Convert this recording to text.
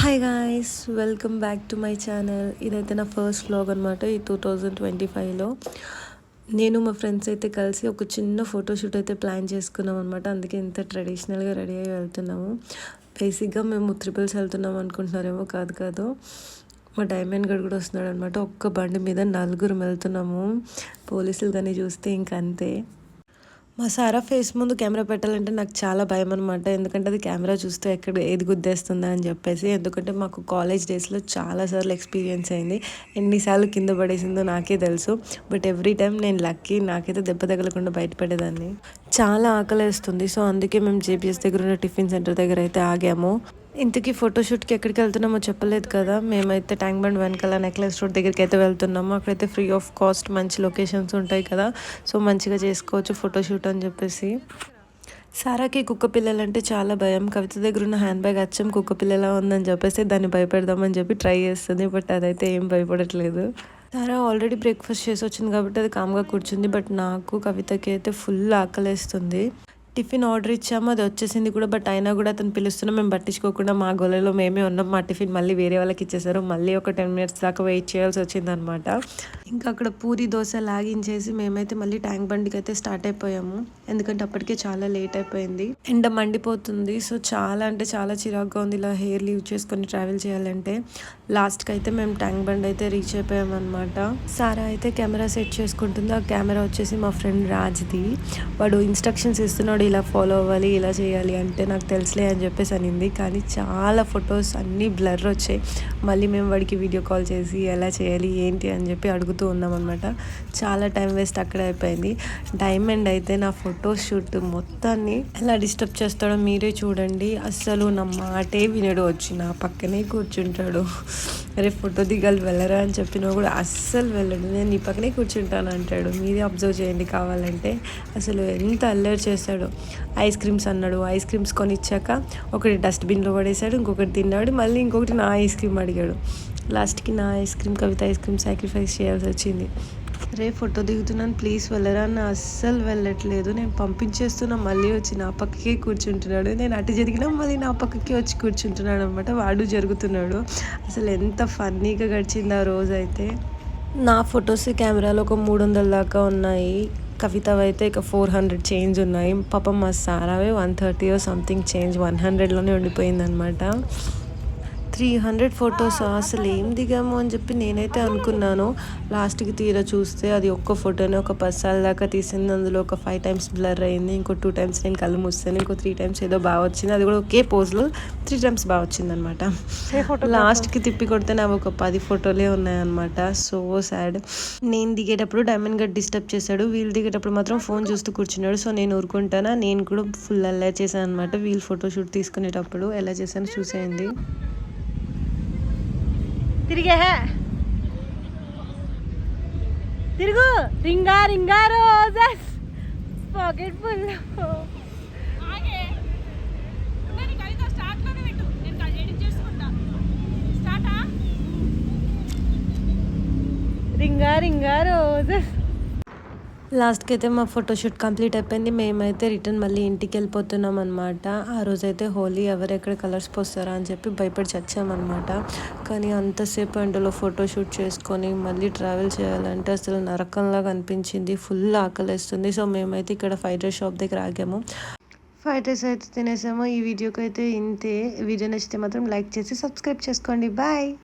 Hi guys, welcome back to my channel. ఇదైతే నా first vlog అనమాట. ఈ 2025లో నేను మా ఫ్రెండ్స్ అయితే కలిసి ఒక చిన్న ఫోటోషూట్ అయితే ప్లాన్ చేసుకున్నాం అనమాట. అందుకే ఇంత ట్రెడిషనల్గా రెడీ అయ్యి వెళ్తున్నాము. బేసిక్గా మేము త్రిపుల్స్ వెళ్తున్నాం అనుకుంటున్నారేమో, కాదు. మా డైమండ్ గడ్ కూడా వస్తున్నాడు అనమాట. ఒక్క బండి మీద 4 వెళ్తున్నాము. పోలీసులు కానీ చూస్తే ఇంక అంతే. మా సారా ఫేస్ ముందు కెమెరా పెట్టాలంటే నాకు చాలా భయం అనమాట. ఎందుకంటే అది కెమెరా చూస్తే ఎక్కడ ఏది గుద్దేస్తుందా అని చెప్పేసి. ఎందుకంటే మాకు కాలేజ్ డేస్లో చాలాసార్లు ఎక్స్పీరియన్స్ అయింది. ఎన్నిసార్లు కింద పడేసిందో నాకే తెలుసు. బట్ ఎవ్రీ టైం నేను లక్కీ, నాకైతే దెబ్బ తగలకుండా బయటపడేదాన్ని. చాలా ఆకలేస్తుంది. సో అందుకే మేము జేపీఎస్ దగ్గర ఉన్న టిఫిన్ సెంటర్ దగ్గర అయితే ఆగాము. ఇంతకీ ఫోటోషూట్కి ఎక్కడికి వెళ్తున్నామో చెప్పలేదు కదా. మేమైతే ట్యాంక్ బండ్ వెనకాల నెక్లెస్ రోడ్ దగ్గరికి అయితే వెళ్తున్నాము. అక్కడైతే ఫ్రీ ఆఫ్ కాస్ట్ మంచి లొకేషన్స్ ఉంటాయి కదా, సో మంచిగా చేసుకోవచ్చు ఫోటోషూట్ అని చెప్పేసి. సారాకి కుక్క పిల్లలంటే చాలా భయం. కవిత దగ్గర ఉన్న హ్యాండ్ బ్యాగ్ అచ్చం కుక్క పిల్లలా ఉందని చెప్పేసి దాన్ని భయపెడదామని చెప్పి ట్రై చేస్తుంది. బట్ అదైతే ఏం భయపడట్లేదు. సారా ఆల్రెడీ బ్రేక్ఫాస్ట్ చేసి వచ్చింది కాబట్టి అది కామ్గా కూర్చుంది. బట్ నాకు కవితకి అయితే ఫుల్ ఆకలేస్తుంది. టిఫిన్ ఆర్డర్ ఇచ్చాము, అది వచ్చేసింది కూడా. బట్ అయినా కూడా అతను పిలుస్తున్నాం, మేము పట్టించుకోకుండా మా గొలలో మేమే ఉన్నాం. మా టిఫిన్ మళ్ళీ వేరే వాళ్ళకి ఇచ్చేసారు. మళ్ళీ ఒక 10 minutes దాకా వెయిట్ చేయాల్సి వచ్చిందనమాట. ఇంకా అక్కడ పూరి దోశ లాగించేసి మేమైతే మళ్ళీ ట్యాంక్ బండికి అయితే స్టార్ట్ అయిపోయాము. ఎందుకంటే అప్పటికే చాలా లేట్ అయిపోయింది. ఎండ మండిపోతుంది. సో చాలా అంటే చాలా చిరాగ్గా ఉంది ఇలా హెయిర్ లీవ్ చేసుకొని ట్రావెల్ చేయాలంటే. లాస్ట్కి అయితే మేము ట్యాంక్ బండ్ అయితే రీచ్ అయిపోయాం అనమాట. సారా అయితే కెమెరా సెట్ చేసుకుంటుంది. ఆ కెమెరా వచ్చేసి మా ఫ్రెండ్ రాజ్ది. వాడు ఇన్స్ట్రక్షన్స్ ఇస్తున్నాడు, ఇలా ఫాలో అవ్వాలి, ఇలా చేయాలి అంటే. నాకు తెలుసులే అని చెప్పేసి అనింది. కానీ చాలా ఫొటోస్ అన్నీ బ్లర్ వచ్చాయి. మళ్ళీ మేము వాడికి వీడియో కాల్ చేసి ఎలా చేయాలి ఏంటి అని చెప్పి అడుగుతూ ఉన్నాం అనమాట. చాలా టైం వేస్ట్ అక్కడ అయిపోయింది. డైమండ్ అయితే నా ఫోటోషూట్ మొత్తాన్ని ఎలా డిస్టర్బ్ చేస్తాడో మీరే చూడండి. అస్సలు నా మాటే వినడు, వచ్చి నా పక్కనే కూర్చుంటాడు. అరే ఫోటో దిగాలి వెళ్ళరా అని చెప్పినా కూడా అస్సలు వెళ్ళడు. నేను నీ పక్కనే కూర్చుంటాను అంటాడు. మీరే అబ్జర్వ్ చేయండి కావాలంటే. అసలు ఎంత అల్లరి చేస్తాడు. ఐస్ క్రీమ్స్ అన్నాడు. ఐస్ క్రీమ్స్ కొనిచ్చాక ఒకటి డస్ట్బిన్లో పడేశాడు, ఇంకొకటి తిన్నాడు, మళ్ళీ ఇంకొకటి నా ఐస్ క్రీమ్ అడిగాడు. లాస్ట్కి నా ఐస్ క్రీమ్, కవిత ఐస్ క్రీమ్ సాక్రిఫైస్ చేయాల్సి వచ్చింది. రే ఫోటో దిగుతున్నాను ప్లీజ్ వెళ్ళరా అని అస్సలు వెళ్ళట్లేదు. నేను పంపించేస్తున్నా, మళ్ళీ వచ్చి నా పక్కకే కూర్చుంటున్నాడు. నేను అటు జరిగినా మళ్ళీ నా పక్కకి వచ్చి కూర్చుంటున్నాడు అనమాట. వాడు జరుగుతున్నాడు. అసలు ఎంత ఫన్నీగా గడిచింది ఆ రోజు అయితే. నా ఫొటోస్ కెమెరాలో ఒక 300 దాకా ఉన్నాయి. కవితవి అయితే ఇక 400 చేంజ్ ఉన్నాయి. పాపం మా సారావే 130 సంథింగ్ చేంజ్ 100లోనే ఉండిపోయింది అనమాట. 300 ఫొటోస్ అసలు ఏం దిగాము అని చెప్పి నేనైతే అనుకున్నాను. లాస్ట్కి తీరా చూస్తే అది ఒక్క ఫోటోనే ఒక 10 సార్లు దాకా తీసింది. అందులో ఒక 5 times బ్లర్ అయింది, ఇంకో 2 times నేను కళ్ళు మూస్తాను, ఇంకో 3 times ఏదో బాగా వచ్చింది. అది కూడా ఒకే పోజ్లో 3 times బాగా వచ్చింది అనమాట. లాస్ట్కి తిప్పి కొడితే నాకు ఒక 10 ఫోటోలే ఉన్నాయన్నమాట. So sad. నేను దిగేటప్పుడు డైమండ్ గడ్ డిస్టర్బ్ చేశాడు. వీళ్ళు దిగేటప్పుడు మాత్రం ఫోన్ చూస్తూ కూర్చున్నాడు. సో నేను ఊరుకుంటానా, నేను కూడా ఫుల్ అలా చేశాను అనమాట. వీళ్ళు ఫోటోషూట్ తీసుకునేటప్పుడు ఎలా చేశాను చూసేయండి. తిరిగే తిరుగు ringa ringa roses pocket full. Ringa ringa roses. లాస్ట్కి అయితే మా ఫోటోషూట్ కంప్లీట్ అయిపోయింది. మేమైతే రిటర్న్ మళ్ళీ ఇంటికి వెళ్ళిపోతున్నాం అనమాట. ఆ రోజైతే హోలీ ఎవరెక్కడ కలర్స్ పోస్తారా అని చెప్పి భయపడి చచ్చామన్నమాట. కానీ అంతసేపు ఎండలో ఫోటోషూట్ చేసుకొని మళ్ళీ ట్రావెల్ చేయాలంటే అసలు నరకంలాగా అనిపించింది. ఫుల్ ఆకలిస్తుంది. సో మేమైతే ఇక్కడ ఫ్రైడ్ రైస్ షాప్ దగ్గర ఆగాము. ఫ్రైడ్ రైస్ అయితే తినేసాము. ఈ వీడియోకి అయితే ఇంతే. వీడియో నచ్చితే మాత్రం లైక్ చేసి సబ్స్క్రైబ్ చేసుకోండి. బాయ్.